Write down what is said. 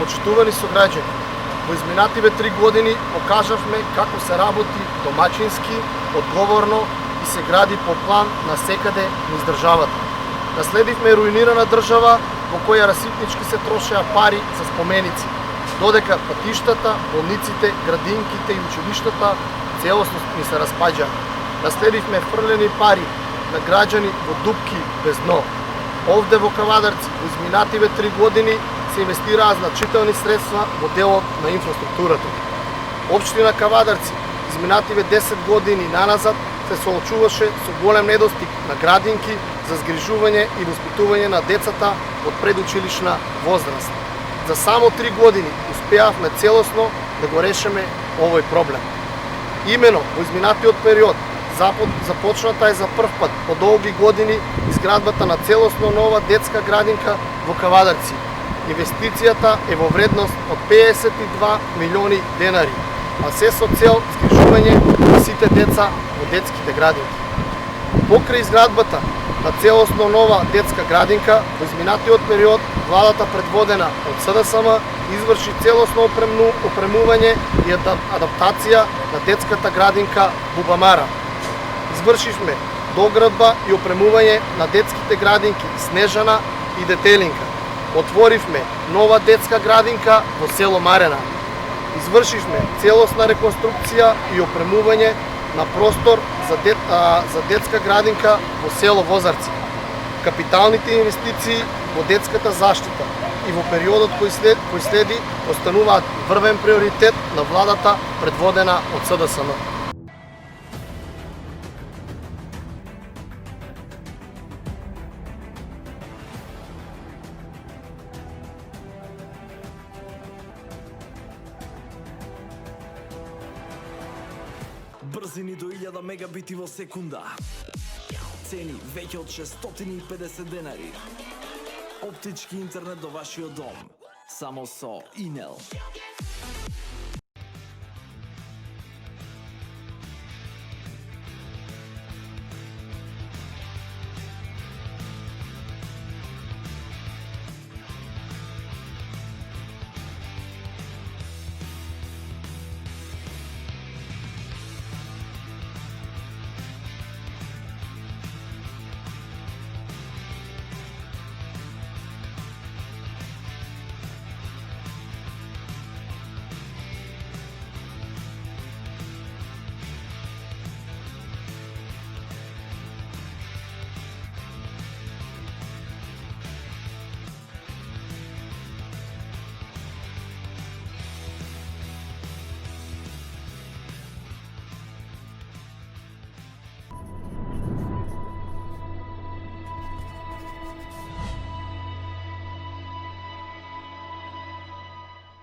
Почитувани сограѓани, во изминативе 3 години покажавме како се работи домачински, одговорно и се гради по план насекаде низ државата. Наследивме руинирана држава во која расипнички се трошеа пари за споменици, додека патиштата, болниците, градинките и училиштата целосно ни се распаѓаа. Наследивме фрлени пари на граѓани во дупки без дно. Овде во Кавадарци во изминативе 3 години се инвестираа значителни средства во делот на инфраструктурата. Општина Кавадарци изминативе 10 години наназад се соочуваше со голем недостиг на градинки за згрижување и воспитување на децата од предучилишна возраст. За само 3 години успеавме целосно да го решиме овој проблем. Имено во изминатиот период започната е за прв пат по долги години изградбата на целосно нова детска градинка во Кавадарци. Инвестицијата е во вредност од 52 милиони денари, а се со цел згрижување на сите деца во детските градинки. Покрај изградбата на целосно нова детска градинка, во изминатиот период владата предводена од СДСМ изврши целосно опремување и адаптација на детската градинка Бубамара. Извршивме доградба и опремување на детските градинки Снежана и Детелинка. Отворивме нова детска градинка во село Марена. Извршивме целосна реконструкција и опремување на простор за детска градинка во село Возарци. Капиталните инвестиции во детската заштита и во периодот кој следи остануваат врвен приоритет на владата предводена од СДСМ. Брзини до 1000 мегабити во секунда. Цени веќе од 650 денари. Оптички интернет до вашиот дом. Само со Инел.